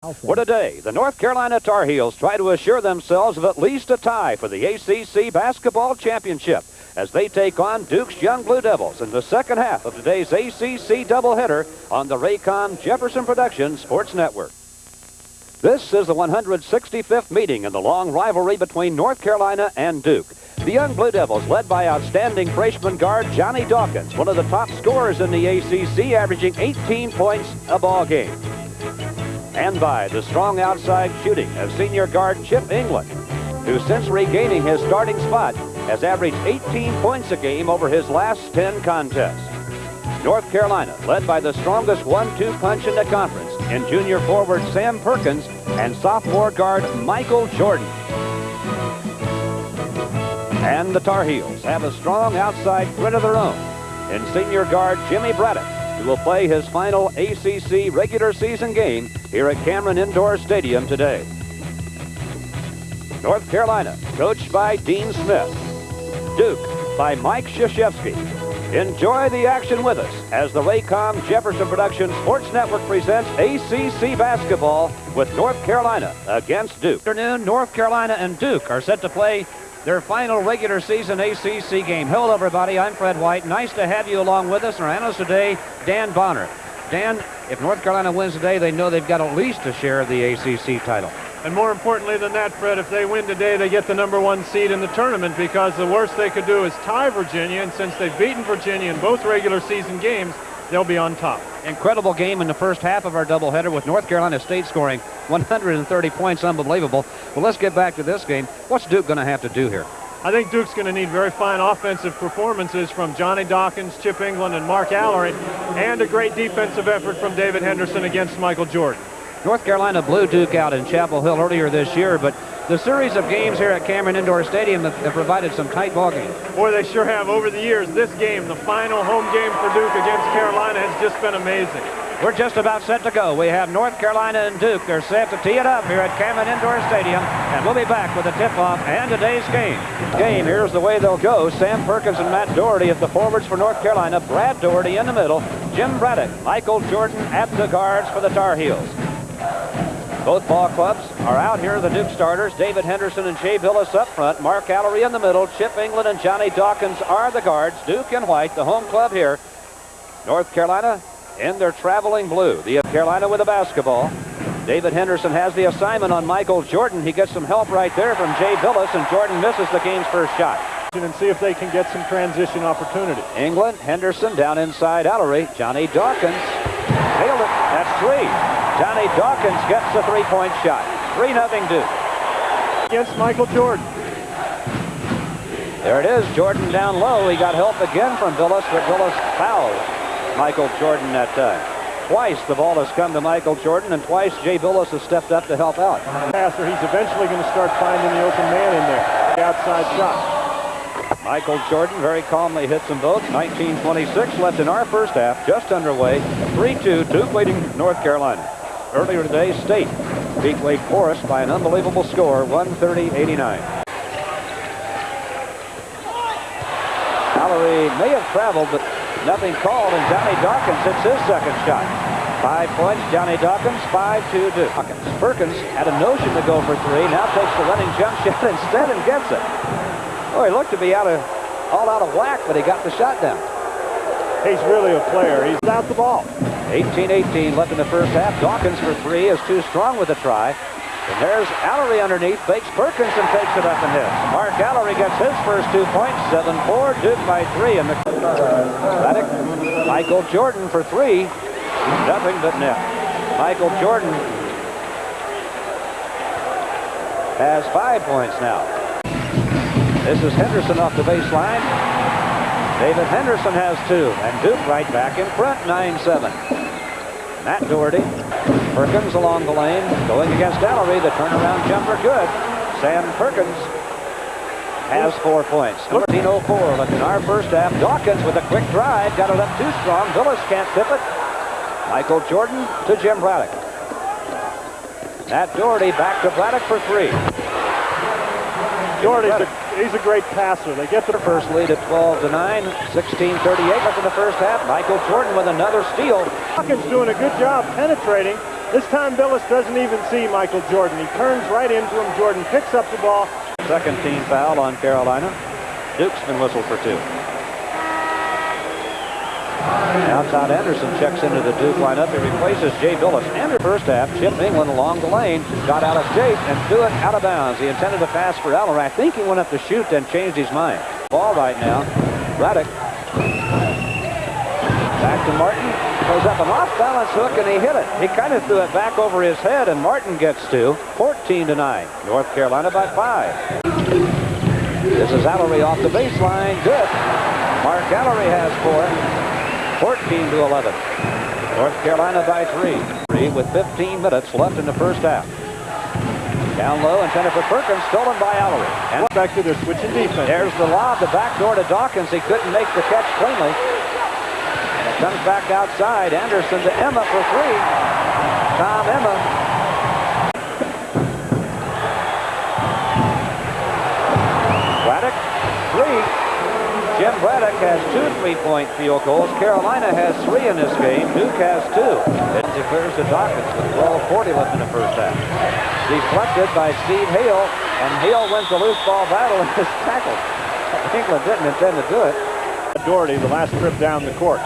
For today, the North Carolina Tar Heels try to assure themselves of at least a tie for the ACC Basketball Championship as they take on Duke's Young Blue Devils in the second half of today's ACC doubleheader on the Raycom Jefferson Productions Sports Network. This is the 165th meeting in the long rivalry between North Carolina and Duke. The Young Blue Devils, led by outstanding freshman guard Johnny Dawkins, one of the top scorers in the ACC, averaging 18 points a ball game. And by the strong outside shooting of senior guard Chip England, who since regaining his starting spot has averaged 18 points a game over his last 10 contests. North Carolina, led by the strongest 1-2 punch in the conference in junior forward Sam Perkins and sophomore guard Michael Jordan. And the Tar Heels have a strong outside threat of their own in senior guard Jimmy Braddock, who will play his final ACC regular season game here at Cameron Indoor Stadium today. North Carolina, coached by Dean Smith. Duke by Mike Krzyzewski. Enjoy the action with us as the Raycom Jefferson Productions Sports Network presents ACC basketball with North Carolina against Duke. Afternoon, North Carolina and Duke are set to play their final regular season ACC game. Hello, everybody. I'm Fred White. Nice to have you along with us. Our analyst today, Dan Bonner. Dan, if North Carolina wins today, they know they've got at least a share of the ACC title. And more importantly than that, Fred, if they win today, they get the #1 seed in the tournament, because the worst they could do is tie Virginia, and since they've beaten Virginia in both regular season games, they'll be on top. Incredible game in the first half of our doubleheader with North Carolina State scoring 130 points. Unbelievable. Well, let's get back to this game. What's Duke going to have to do here? I think Duke's going to need very fine offensive performances from Johnny Dawkins, Chip England, and Mark Alarie, and a great defensive effort from David Henderson against Michael Jordan. North Carolina blew Duke out in Chapel Hill earlier this year, but the series of games here at Cameron Indoor Stadium have provided some tight ball games. Boy, they sure have. Over the years, this game, the final home game for Duke against Carolina, has just been amazing. We're just about set to go. We have North Carolina and Duke. They're set to tee it up here at Cameron Indoor Stadium, and we'll be back with the tip-off and today's game. Here's the way they'll go. Sam Perkins and Matt Doherty at the forwards for North Carolina. Brad Doherty in the middle. Jim Braddock, Michael Jordan at the guards for the Tar Heels. Both ball clubs are out here, the Duke starters. David Henderson and Jay Billis up front. Mark Alarie in the middle. Chip England and Johnny Dawkins are the guards. Duke in white, the home club here. North Carolina in their traveling blue. The Carolina with the basketball. David Henderson has the assignment on Michael Jordan. He gets some help right there from Jay Billis, and Jordan misses the game's first shot. And see if they can get some transition opportunity. England, Henderson down inside Alarie. Johnny Dawkins nailed it. That's three. Johnny Dawkins gets the three-point shot. 3-0 Duke. Against Michael Jordan. There it is. Jordan down low. He got help again from Billis, but Billis fouled Michael Jordan that time. Twice the ball has come to Michael Jordan, and twice Jay Billis has stepped up to help out. Passer, he's eventually going to start finding the open man in there. The outside shot. Michael Jordan very calmly hits them both. 19:26 left in our first half, just underway. 3-2, Duke leading North Carolina. Earlier today, State beat Wake Forest by an unbelievable score, 130-89. Alarie may have traveled, but nothing called, and Johnny Dawkins hits his second shot. 5 points, Johnny Dawkins, 5-2 Duke. Perkins had a notion to go for three, now takes the running jump shot instead and gets it. Oh, he looked to be all out of whack, but he got the shot down. He's really a player. He's out the ball. 18-18 left in the first half. Dawkins for three is too strong with a try. And there's Alarie underneath, fakes Perkins and takes it up and hits. Mark Alarie gets his first 2 points, 7-4, Duke by 3. And the Michael Jordan for three, nothing but net. Michael Jordan has 5 points now. This is Henderson off the baseline. David Henderson has 2, and Duke right back in front, 9-7. Matt Doherty, Perkins along the lane, going against Alarie. The turnaround jumper good. Sam Perkins has 4 points. 13:04 left in our first half. Dawkins with a quick drive, got it up too strong. Billis can't tip it. Michael Jordan to Jim Braddock. Matt Doherty back to Braddock for three. He's a great passer. They get the first lead at 12-9, 16:38 left in the first half. Michael Jordan with another steal. Dawkins doing a good job penetrating, This time Billis doesn't even see Michael Jordan. He turns right into him. Jordan picks up the ball. Second team foul on Carolina. Duke's been whistled for 2. Now Todd Anderson checks into the Duke lineup. He replaces Jay Billis. And the first half, Chip England along the lane got out of shape and threw it out of bounds. He intended to pass for Eller. I think he went up to shoot and changed his mind. Ball right now. Braddock. Back to Martin. Goes up an off-balance hook and he hit it. He kind of threw it back over his head and Martin gets 2. 14-9. North Carolina by 5. This is Allery off the baseline. Good. Mark Allery has 4. 14-11. North Carolina by 3 with 15 minutes left in the first half. Down low, intended for Perkins, stolen by Allery. And back to their switching defense. There's the lob, the back door to Dawkins. He couldn't make the catch cleanly. And it comes back outside. Anderson to Emma for 3. Tom Emma. Braddock, 3. Jim Braddock has 2 3-point field goals. Carolina has 3 in this game. Duke has 2. It declares to Dawkins with 12:40 left in the first half. Deflected by Steve Hale, and Hale wins the loose ball battle and is tackled. England didn't intend to do it. Doherty, the last trip down the court.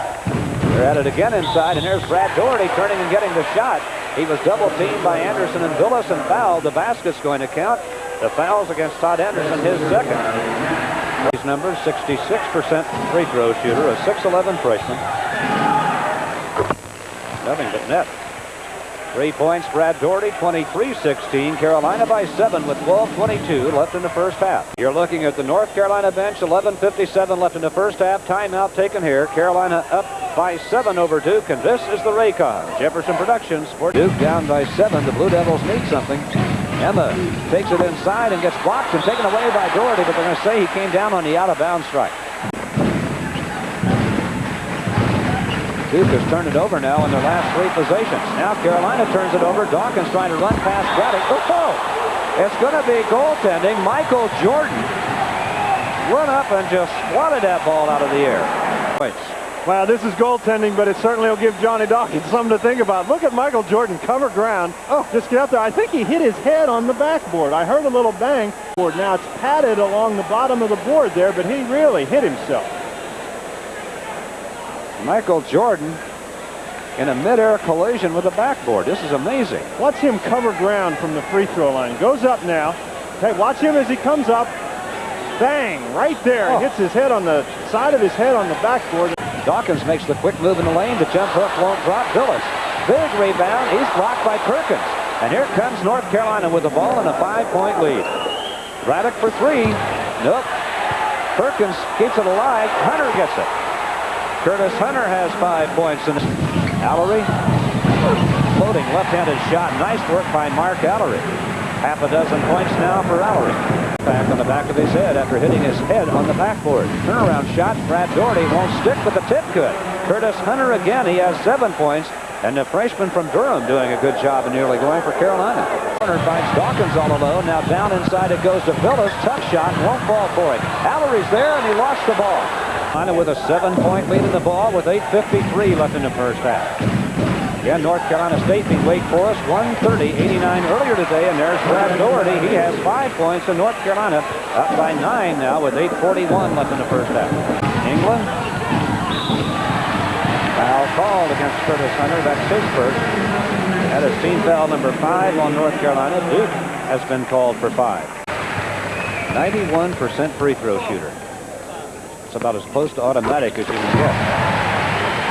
They're at it again inside, and there's Brad Doherty turning and getting the shot. He was double-teamed by Anderson and Billis and fouled. The basket's going to count. The foul's against Todd Anderson, his second. His numbers, 66% free throw shooter, a 6'11 freshman. Nothing but net. 3 points, Brad Doherty, 23-16. Carolina by 7 with 12:22 left in the first half. You're looking at the North Carolina bench, 11:57 left in the first half. Timeout taken here. Carolina up by 7 over Duke, and this is the Raycon Jefferson Productions. For Duke down by 7. The Blue Devils need something. Emma takes it inside and gets blocked and taken away by Doherty, but they're going to say he came down on the out-of-bounds strike. Duke has turned it over now in their last 3 possessions. Now Carolina turns it over. Dawkins trying to run past Braddock. Oh! It's going to be goaltending. Michael Jordan run up and just swatted that ball out of the air. Wow, this is goaltending, but it certainly will give Johnny Dawkins something to think about. Look at Michael Jordan cover ground. Oh, just get out there. I think he hit his head on the backboard. I heard a little bang. Now it's padded along the bottom of the board there, but he really hit himself. Michael Jordan in a mid-air collision with the backboard. This is amazing. Watch him cover ground from the free throw line. Goes up now. Okay, watch him as he comes up. Bang, right there. Oh. Hits his head on the side of his head on the backboard. Dawkins makes the quick move in the lane. The jump hook won't drop. Billis. Big rebound. He's blocked by Perkins. And here comes North Carolina with the ball and a 5-point lead. Braddock for 3. Nope. Perkins keeps it alive. Hunter gets it. Curtis Hunter has 5 points. And Allery. Floating left-handed shot. Nice work by Mark Allery. Half a dozen points now for Allery. Back on the back of his head after hitting his head on the backboard. Turnaround shot. Brad Doherty won't stick, but the tip could. Curtis Hunter again. He has 7 points. And the freshman from Durham doing a good job of nearly going for Carolina. Hunter finds Dawkins all alone. Now down inside it goes to Billis. Tough shot. Won't fall for it. Allery's there, and he lost the ball. Carolina with a 7-point lead in the ball with 8:53 left in the first half. Again, North Carolina State beat Wake Forest 130-89 earlier today, and there's Brad Doherty. He has 5 points, and North Carolina up by 9 now with 8:41 left in the first half. England. Foul called against Curtis Hunter. That's his first. That is team foul number 5 on North Carolina. Duke has been called for 5. 91% free throw shooter. It's about as close to automatic as you can get.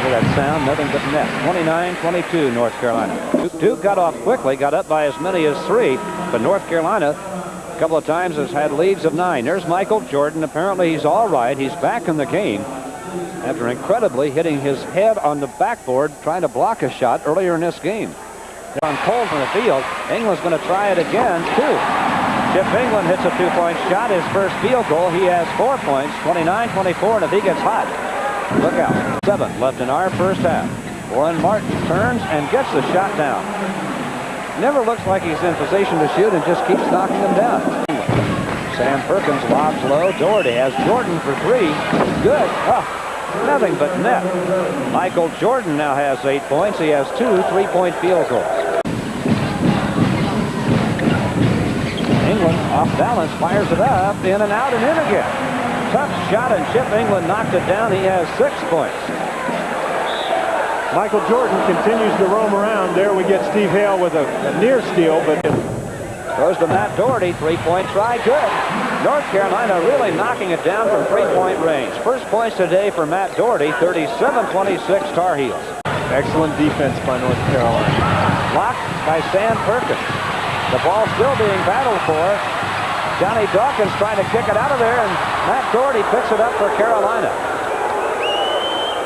Hear that sound? Nothing but net. 29-22 North Carolina. Duke got off quickly, got up by as many as 3, but North Carolina a couple of times has had leads of 9. There's Michael Jordan. Apparently he's all right. He's back in the game after incredibly hitting his head on the backboard trying to block a shot earlier in this game. On cold from the field. England's going to try it again, too. Chip England hits a 2-point shot, his first field goal. He has 4 points, 29-24, and if he gets hot, look out. 7 left in our first half. Warren Martin turns and gets the shot down. Never looks like he's in position to shoot and just keeps knocking them down. Sam Perkins lobs low. Doherty has Jordan for 3. Good. Oh, nothing but net. Michael Jordan now has 8 points. He has 2 3-point field goals. Off balance, fires it up, in and out, and in again. Tough shot, and Chip England knocked it down. He has 6 points. Michael Jordan continues to roam around. There we get Steve Hale with a near steal, but goes to Matt Doherty. 3-point try, good. North Carolina really knocking it down from 3-point range. First points today for Matt Doherty, 37-26 Tar Heels. Excellent defense by North Carolina. Blocked by Sam Perkins. The ball still being battled for. Johnny Dawkins trying to kick it out of there, and Matt Doherty picks it up for Carolina.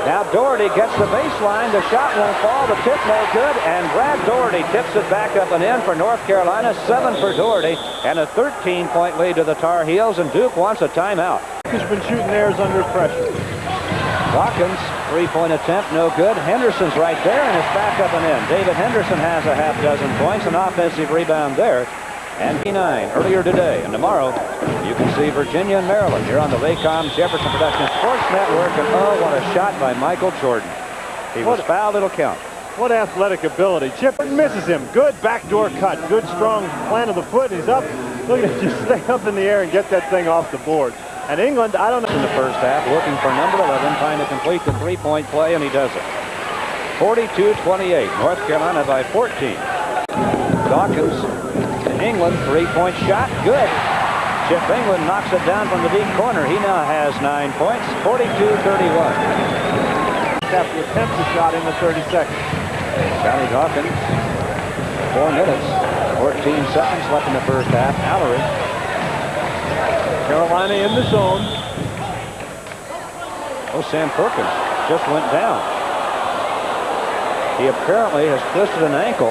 Now Doherty gets the baseline. The shot won't fall. The tip no good, and Brad Doherty tips it back up and in for North Carolina. 7 for Doherty, and a 13-point lead to the Tar Heels, and Duke wants a timeout. He's been shooting theirs under pressure. Dawkins, 3-point attempt, no good. Henderson's right there, and it's back up and in. David Henderson has a half dozen points, an offensive rebound there. And P9 earlier today, and tomorrow you can see Virginia and Maryland here on the Raycom Jefferson Production Sports Network. And oh, what a shot by Michael Jordan. He was fouled, it'll count. What athletic ability. Chip misses him. Good backdoor cut. Good strong plant of the foot. He's up. Look at him just stay up in the air and get that thing off the board. And England, I don't know. In the first half, looking for number 11, trying to complete the 3-point play, and he does it. 42-28, North Carolina by 14. Dawkins, England, 3-point shot, good. Chip England knocks it down from the deep corner. He now has 9 points, 42-31. Have to attempt the shot in the 30 seconds. Johnny Dawkins, 4 minutes, 14 seconds left in the first half. Allery. Carolina in the zone. Oh, Sam Perkins just went down. He apparently has twisted an ankle.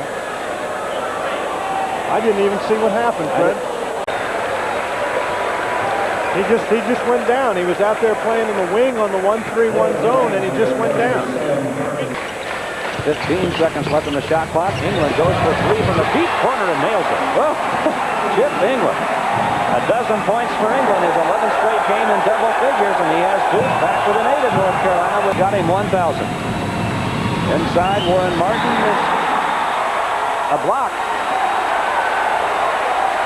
I didn't even see what happened, Fred. He just went down. He was out there playing in the wing on the 1-3-1 zone, and he just went down. 15 seconds left in the shot clock. England goes for 3 from the deep corner and nails it. Well, Chip England. A dozen points for England. His 11th straight game in double figures, and he has Duke back with an 8 in North Carolina. We got him 1,000. Inside, Warren Martin is a block.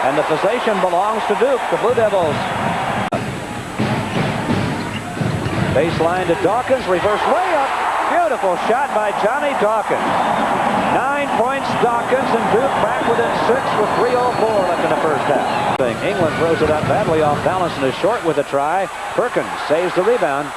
And the possession belongs to Duke, the Blue Devils. Baseline to Dawkins, reverse layup. Beautiful shot by Johnny Dawkins. 9 points, Dawkins, and Duke back within 6 with 3:04 left in the first half. England throws it up badly off balance and is short with a try. Perkins saves the rebound.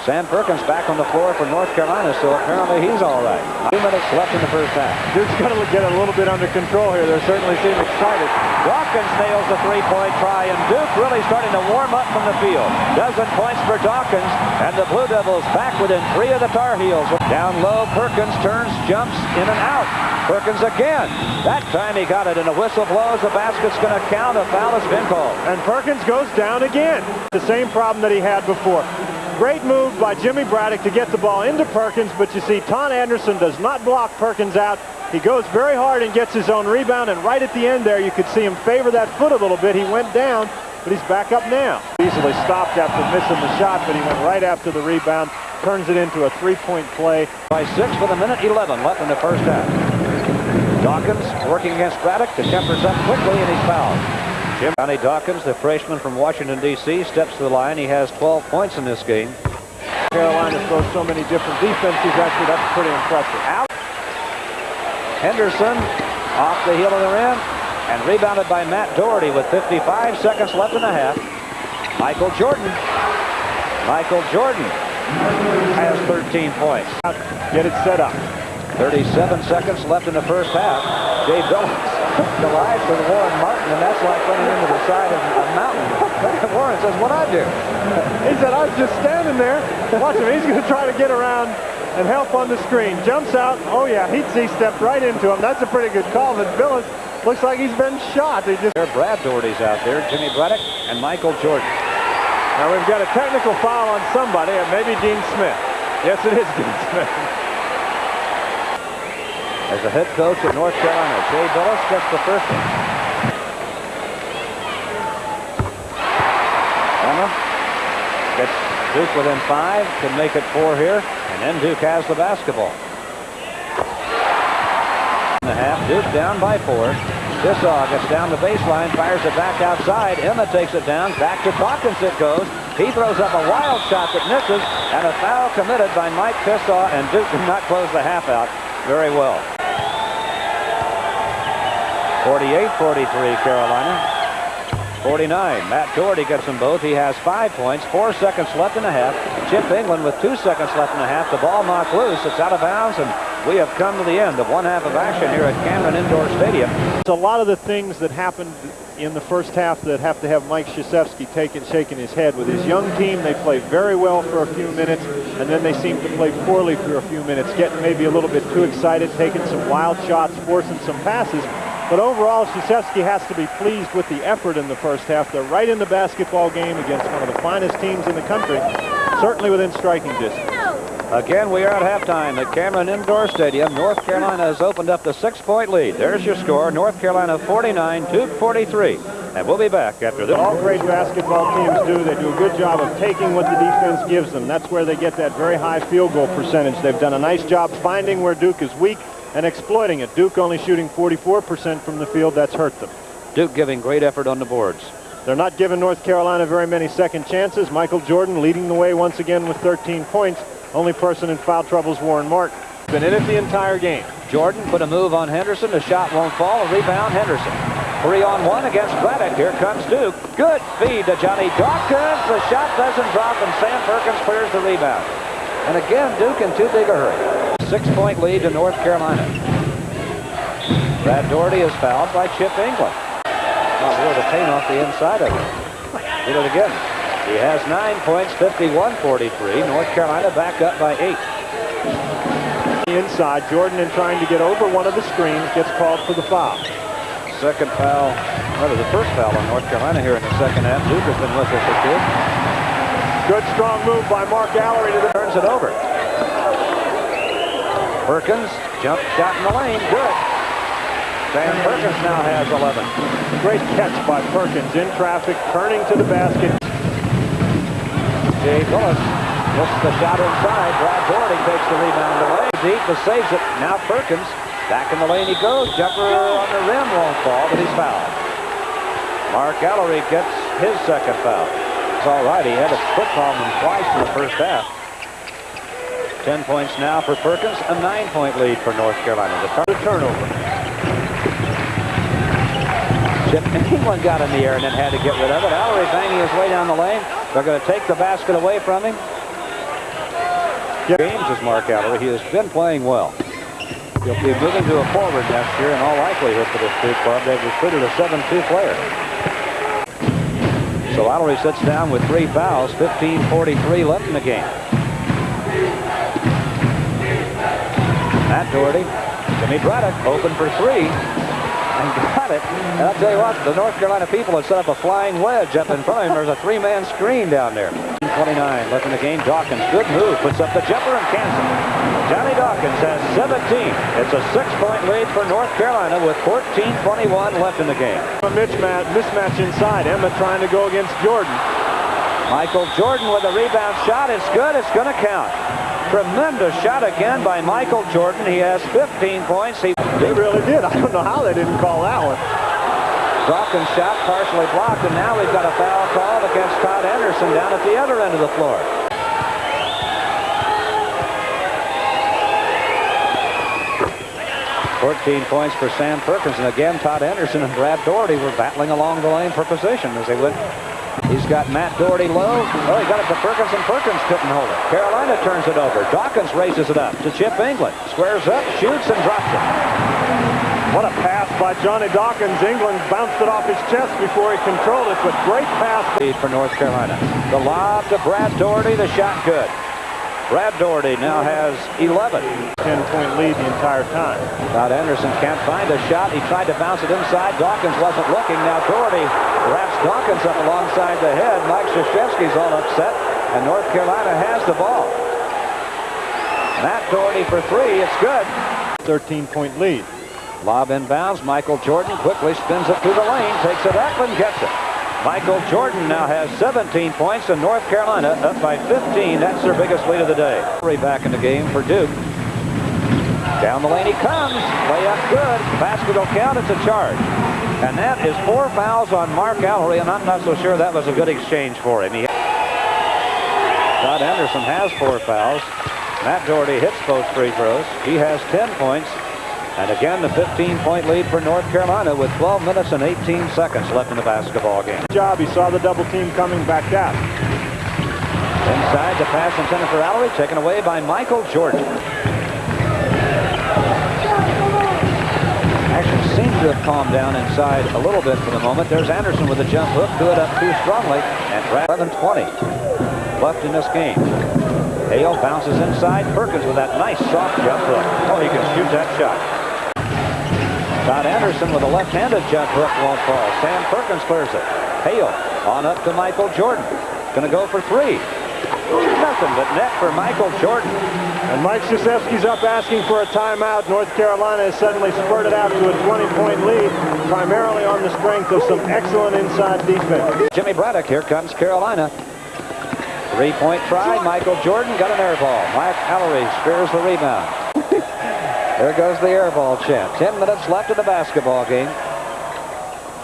Sam Perkins back on the floor for North Carolina, so apparently he's all right. 2 minutes left in the first half. Duke's got to get a little bit under control here. They certainly seem excited. Dawkins nails the 3-point try, and Duke really starting to warm up from the field. Dozen points for Dawkins, and the Blue Devils back within 3 of the Tar Heels. Down low, Perkins turns, jumps, in and out. Perkins again. That time he got it, and a whistle blows. The basket's going to count. A foul has been called. And Perkins goes down again. The same problem that he had before. Great move by Jimmy Braddock to get the ball into Perkins, but you see Ton Anderson does not block Perkins out. He goes very hard and gets his own rebound, and right at the end there you could see him favor that foot a little bit. He went down, but he's back up now. Easily stopped after missing the shot, but he went right after the rebound, turns it into a 3-point play. By 6 with a minute 11 left in the first half. Dawkins working against Braddock. The tempers up quickly, and he's fouled. Johnny Dawkins, the freshman from Washington, D.C., steps to the line. He has 12 points in this game. Carolina throws so many different defenses. Actually, that's pretty impressive. Out. Henderson off the heel of the rim and rebounded by Matt Doherty with 55 seconds left in the half. Michael Jordan. Michael Jordan has 13 points. Get it set up. 37 seconds left in the first half. Jay Billups collides with Warren Martin, and that's like running into the side of a mountain. Warren says, "What'd I do?" He said, "I was just standing there." Watch him. He's going to try to get around and help on the screen. Jumps out. Oh, yeah. He stepped right into him. That's a pretty good call. But Billups looks like he's been shot. Brad Doherty's out there, Jimmy Braddock, and Michael Jordan. Now we've got a technical foul on somebody, and maybe Dean Smith. Yes, it is Dean Smith. As the head coach at North Carolina, Jay Billups gets the first one. Emma gets Duke within 5, can make it 4 here, and then Duke has the basketball. In the half, Duke down by 4. Tissaw gets down the baseline, fires it back outside. Emma takes it down. Back to Dawkins it goes. He throws up a wild shot that misses, and a foul committed by Mike Tissaw, and Duke did not close the half out very well. 48-43 Carolina. 49. Matt Doherty gets them both. He has 5 points. 4 seconds left in the half. Chip England with 2 seconds left in the half. The ball knocked loose. It's out of bounds, and we have come to the end of one half of action here at Cameron Indoor Stadium. It's a lot of the things that happened in the first half that have to have Mike Krzyzewski shaking his head. With his young team, they play very well for a few minutes, and then they seem to play poorly for a few minutes, getting maybe a little bit too excited, taking some wild shots, forcing some passes. But overall, Krzyzewski has to be pleased with the effort in the first half. They're right in the basketball game against one of the finest teams in the country, certainly within striking distance. Again, we are at halftime at Cameron Indoor Stadium. North Carolina has opened up the 6-point lead. There's your score. North Carolina 49, Duke 43. And we'll be back after this. All great basketball teams do. They do a good job of taking what the defense gives them. That's where they get that very high field goal percentage. They've done a nice job finding where Duke is weak and exploiting it. Duke only shooting 44% from the field. That's hurt them. Duke giving great effort on the boards. They're not giving North Carolina very many second chances. Michael Jordan leading the way once again with 13 points. Only person in foul trouble is Warren Martin. Been in it the entire game. Jordan put a move on Henderson. The shot won't fall. A rebound, Henderson. 3-on-1 against Braddock. Here comes Duke. Good feed to Johnny Dawkins. The shot doesn't drop, and Sam Perkins clears the rebound. And again, Duke in too big a hurry. 6-point lead to North Carolina. Brad Doherty is fouled by Chip England. Oh, boy, the paint off the inside of it. Did it again. He has 9 points, 51-43. North Carolina back up by 8. Inside, Jordan, in trying to get over one of the screens, gets called for the foul. Second foul, rather the first foul on North Carolina here in the second half. Duke has been with us for 2. Good strong move by Mark Allery to the turns it over. Perkins, jump shot in the lane, good. Sam Perkins now has 11. Great catch by Perkins in traffic, turning to the basket. Jay Bullis looks the shot inside. Brad Doherty takes the rebound away. Deep, but saves it. Now Perkins, back in the lane he goes. Jumper on the rim won't fall, but he's fouled. Mark Allery gets his second foul. It's all right. He had a foot problem twice in the first half. 10 points now for Perkins, a 9-point lead for North Carolina. The turnover. Chip England got in the air and then had to get rid of it. Allery banging his way down the lane. They're going to take the basket away from him. James is Mark Allery. He has been playing well. He'll be moving to a forward next year in all likelihood for this Duke club. They've recruited a 7-2 player. So Allery sits down with 3 fouls, 15:43 left in the game. Matt Doherty, Jimmy Braddock open for 3 and got it. And I'll tell you what, the North Carolina people have set up a flying wedge up in front of him. There's a 3-man screen down there. 29 left in the game. Dawkins, good move, puts up the jumper and cancels. Johnny Dawkins has 17. It's a 6-point lead for North Carolina with 14:21 left in the game. A mismatch inside. Emma trying to go against Jordan. Michael Jordan with a rebound shot. It's good. It's going to count. Tremendous shot again by Michael Jordan. He has 15 points. They really did. I don't know how they didn't call that one. Dawkins' shot partially blocked, and now we've got a foul called against Todd Anderson down at the other end of the floor. $14 points for Sam Perkins, and again Todd Anderson and Brad Doherty were battling along the lane for position as they went. He's got Matt Doherty low. Oh, he got it to Perkins, and Perkins couldn't hold it. Carolina turns it over. Dawkins raises it up to Chip England. Squares up, shoots, and drops it. What a pass by Johnny Dawkins. England bounced it off his chest before he controlled it, but great pass. For North Carolina. The lob to Brad Doherty. The shot good. Brad Doherty now has 11. 10-point lead the entire time. Todd Anderson can't find a shot. He tried to bounce it inside. Dawkins wasn't looking. Now Doherty wraps Dawkins up alongside the head. Mike Krzyzewski's all upset, and North Carolina has the ball. Matt Doherty for 3. It's good. 13-point lead. Lob inbounds. Michael Jordan quickly spins it through the lane. Takes it up and gets it. Michael Jordan now has 17 points, and North Carolina up by 15. That's their biggest lead of the day. Back in the game for Duke. Down the lane he comes. Layup good. Basket will count. It's a charge. And that is 4 fouls on Mark Alarie, and I'm not so sure that was a good exchange for him. Todd Anderson has 4 fouls. Matt Doherty hits both free throws. He has 10 points. And again, the 15-point lead for North Carolina with 12 minutes and 18 seconds left in the basketball game. Good job. He saw the double team coming back out. Inside, the pass intended for Alarie, taken away by Michael Jordan. Action seemed to have calmed down inside a little bit for the moment. There's Anderson with a jump hook, threw it up too strongly, and 11:20 left in this game. Hale bounces inside. Perkins with that nice soft jump hook. Oh, he can shoot that shot. Todd Anderson with a left-handed jump hook won't fall. Sam Perkins clears it. Hale on up to Michael Jordan. Going to go for 3. Nothing but net for Michael Jordan. And Mike Krzyzewski's up asking for a timeout. North Carolina has suddenly spurted out to a 20-point lead, primarily on the strength of some excellent inside defense. Jimmy Braddock, here comes Carolina. 3-point try. Michael Jordan got an air ball. Mike Alarie spears the rebound. There goes the air ball chant. 10 minutes left in the basketball game.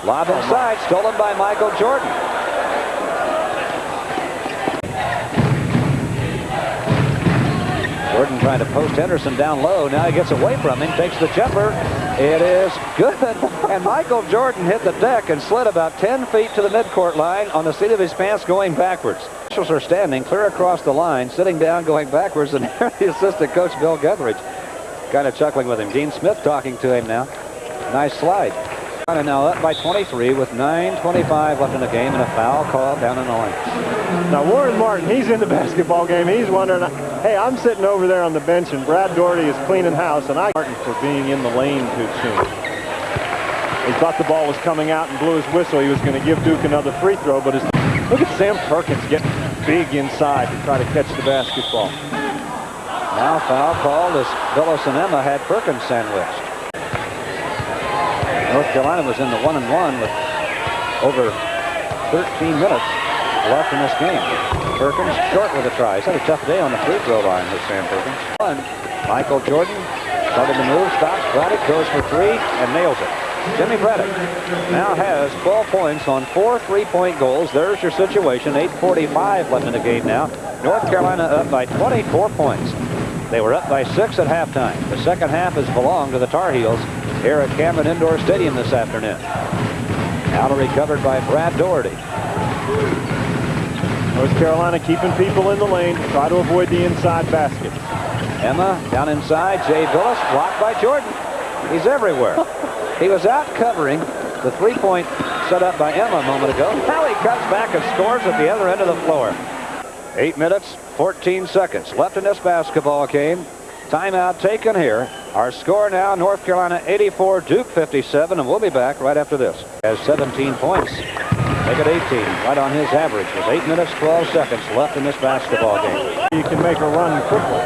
Lob inside, stolen by Michael Jordan. Jordan trying to post Henderson down low. Now he gets away from him, takes the jumper. It is good. And Michael Jordan hit the deck and slid about 10 feet to the midcourt line on the seat of his pants going backwards. Officials are standing clear across the line, sitting down going backwards, and the assistant coach Bill Guthridge kind of chuckling with him. Dean Smith talking to him now. Nice slide. And now up by 23 with 9:25 left in the game and a foul call down in the lane. Now Warren Martin, he's in the basketball game. He's wondering, hey, I'm sitting over there on the bench and Brad Doherty is cleaning house, and Martin for being in the lane too soon. He thought the ball was coming out and blew his whistle. He was going to give Duke another free throw, but look at Sam Perkins getting big inside to try to catch the basketball. Now foul called as Billis and Emma had Perkins sandwiched. North Carolina was in the 1-and-1 with over 13 minutes left in this game. Perkins short with a try. He's had a tough day on the free throw line with Sam Perkins. Michael Jordan started the move, stops. Braddock goes for 3 and nails it. Jimmy Braddock now has 12 points on 4 3-point goals. There's your situation. 8:45 left in the game now. North Carolina up by 24 points. They were up by 6 at halftime. The second half has belonged to the Tar Heels here at Cameron Indoor Stadium this afternoon. Alarie covered by Brad Doherty. North Carolina keeping people in the lane, try to avoid the inside baskets. Emma down inside. Jay Billis blocked by Jordan. He's everywhere. He was out covering the 3-point set up by Emma a moment ago. Now he cuts back and scores at the other end of the floor. 8 minutes, 14 seconds left in this basketball game. Timeout taken here. Our score now, North Carolina 84, Duke 57, and we'll be back right after this. Has 17 points. Make it 18, right on his average, with 8 minutes, 12 seconds left in this basketball game. You can make a run quickly.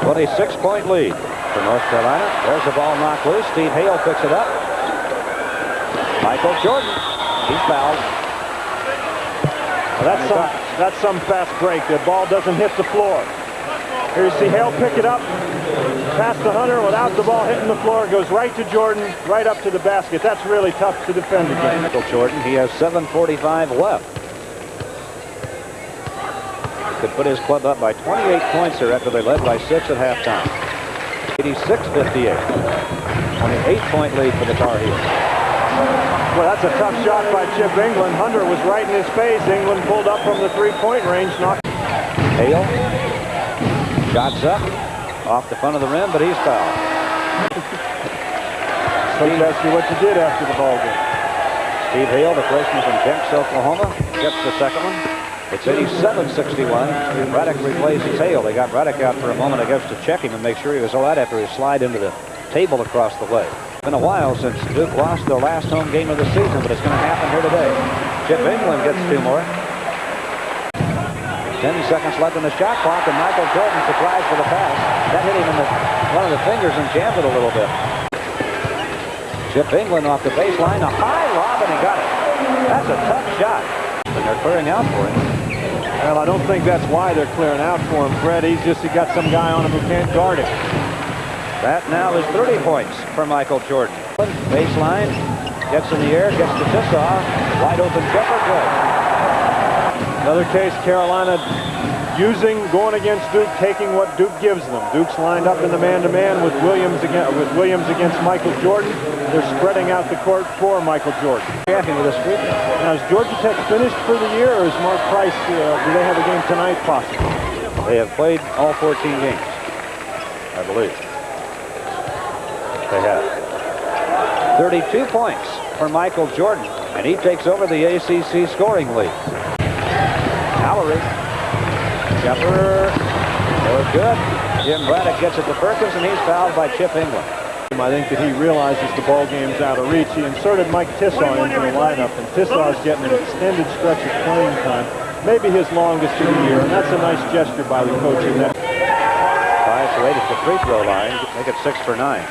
26-point lead for North Carolina. There's the ball knocked loose. Steve Hale picks it up. Michael Jordan, he's fouled. Well, that's some fast break. The ball doesn't hit the floor. Here you see Hale pick it up, past the Hunter without the ball hitting the floor, goes right to Jordan, right up to the basket. That's really tough to defend against. Michael Jordan, he has 7:45 left. Could put his club up by 28 points here after they led by 6 at halftime. 86-58. 28-point lead for the Tar Heels. Well, that's a tough shot by Chip England. Hunter was right in his face. England pulled up from the 3-point range. Hale. Shots up. Off the front of the rim, but he's fouled. Steve asked you what you did after the ball game. Steve Hale, the freshman from Jenks, Oklahoma, gets the second one. It's 87-61. Braddock replaces Hale. They got Braddock out for a moment, I guess, to check him and make sure he was all right after his slide into the table across the way. It's been a while since Duke lost their last home game of the season, but it's going to happen here today. Chip England gets 2 more. 10 seconds left in the shot clock, and Michael Jordan surprised for the pass. That hit him in one of the fingers and jammed it a little bit. Chip England off the baseline, a high lob, and he got it. That's a tough shot, and they're clearing out for him. Well, I don't think that's why they're clearing out for him, Fred. He got some guy on him who can't guard it. That now is 30 points for Michael Jordan. Baseline, gets in the air, gets to Tissaw. Wide open jumper, good. Another case, Carolina going against Duke, taking what Duke gives them. Duke's lined up in the man-to-man with Williams against Michael Jordan. They're spreading out the court for Michael Jordan. Champion with a streak. Now, is Georgia Tech finished for the year, or is Mark Price, do they have a game tonight possible? They have played all 14 games, I believe. They have. 32 points for Michael Jordan, and he takes over the ACC scoring lead. Mallory. Jumper. No good. Jim Braddock gets it to Perkins, and he's fouled by Chip England. I think that he realizes the ball game's out of reach. He inserted Mike Tissaw into the lineup, and Tissaw's getting an extended stretch of playing time, maybe his longest of the year, and that's a nice gesture by the coach in that. Price right at the free throw line, make it 6 for 9.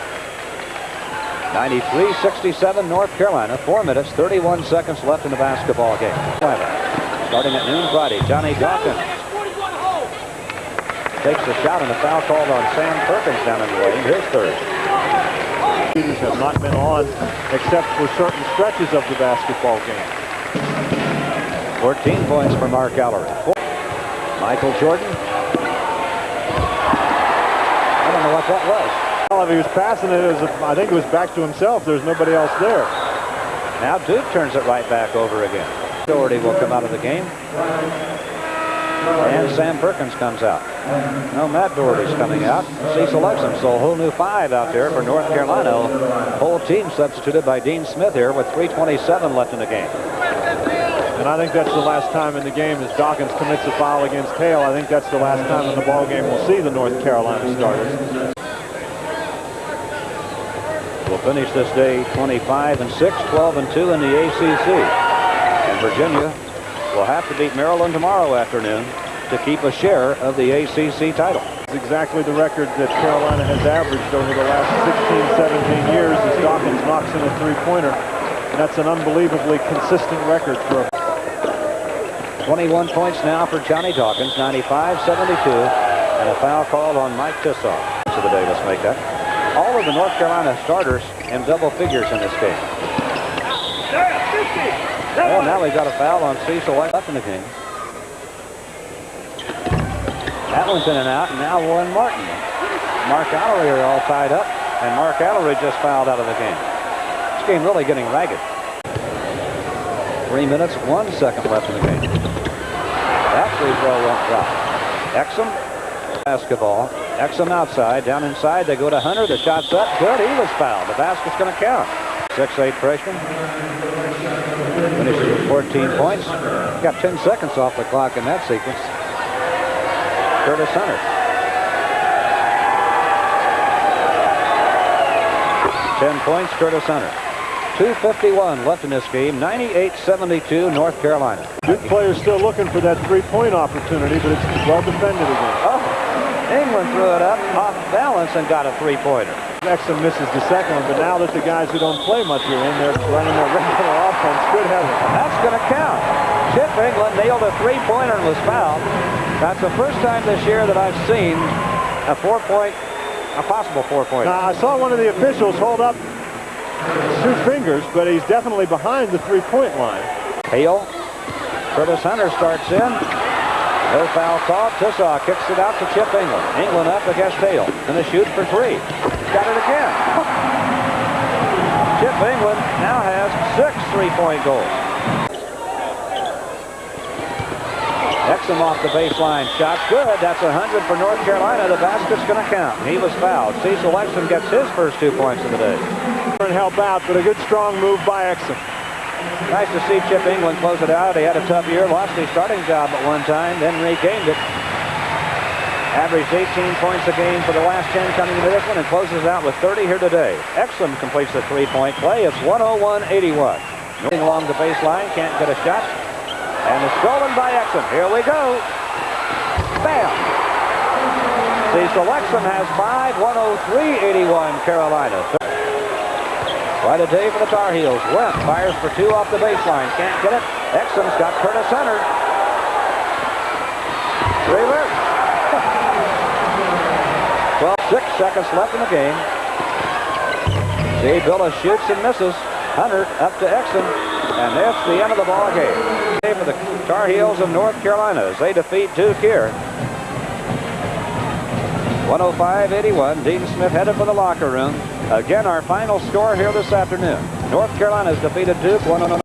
93-67 North Carolina, 4 minutes, 31 seconds left in the basketball game. Starting at noon Friday, Johnny Dawkins takes the shot, and a foul called on Sam Perkins down in the lane, his third. Leaders have not been on except for certain stretches of the basketball game. 14 points for Mark Alarie. Michael Jordan. I don't know what that was. Well, if he was passing it, I think it was back to himself. There's nobody else there. Now Duke turns it right back over again. Doherty will come out of the game. And Sam Perkins comes out. No, Matt Doherty's coming out. Cecil Exum, so a whole new 5 out there for North Carolina. Whole team substituted by Dean Smith here with 3:27 left in the game. And I think that's the last time in the game as Dawkins commits a foul against Hale. I think that's the last time in the ball game we'll see the North Carolina starters. We'll finish this day 25-6, 12-2 in the ACC. And Virginia will have to beat Maryland tomorrow afternoon to keep a share of the ACC title. It's exactly the record that Carolina has averaged over the last 16, 17 years as Dawkins knocks in a three-pointer. That's an unbelievably consistent record for a 21 points now for Johnny Dawkins, 95-72, and a foul called on Mike Tissaw. To the day, let's make that. All of the North Carolina starters in double figures in this game. Well, now we've got a foul on Cecil left in the game. That one's in and out, and now Warren Martin. Mark Alarie are all tied up, and Mark Alarie just fouled out of the game. This game really getting ragged. 3 minutes, 1 second left in the game. That free throw won't drop. Exum, basketball. Exum outside, down inside, they go to Hunter. The shot's up, good, he was fouled. The basket's going to count. 6'8" freshman. Finishes with 14 points. Got 10 seconds off the clock in that sequence. Curtis Hunter. 10 points, Curtis Hunter. 2:51 left in this game. 98-72 North Carolina. Duke players still looking for that three-point opportunity, but it's well defended again. Oh, England threw it up off balance and got a three-pointer. Exum misses the second one, but now that the guys who don't play much are in, they're running a regular offense. Good heaven. That's going to count. Chip England nailed a three-pointer and was fouled. That's the first time this year that I've seen a possible four-pointer. Now, I saw one of the officials hold up 2 fingers, but he's definitely behind the three-point line. Hale. Curtis Hunter starts in. No foul called. Tissaw kicks it out to Chip England. England up against Hale. Gonna shoot for 3. Got it again. Chip England now has 6 three-point goals. Exum off the baseline. Shot's good. That's 100 for North Carolina. The basket's going to count. He was fouled. Cecil Exum gets his first 2 points of the day. And help out, but a good strong move by Exum. Nice to see Chip England close it out. He had a tough year. Lost his starting job at one time. Then regained it. Averaged 18 points a game for the last 10 coming into this one and closes out with 30 here today. Exum completes the three-point play. It's 101-81. Moving along the baseline. Can't get a shot. And it's stolen by Exum. Here we go. Bam! Cecil Exum has 5, 103-81 Carolina. Quite a day for the Tar Heels. Went, fires for 2 off the baseline. Can't get it. Exum's got Curtis Hunter. 6 seconds left in the game. See, Billa shoots and misses. Hunter up to Exum, and that's the end of the ball game. For the Tar Heels of North Carolina as they defeat Duke here. 105-81. Dean Smith headed for the locker room. Again, our final score here this afternoon. North Carolina's defeated Duke 1-0.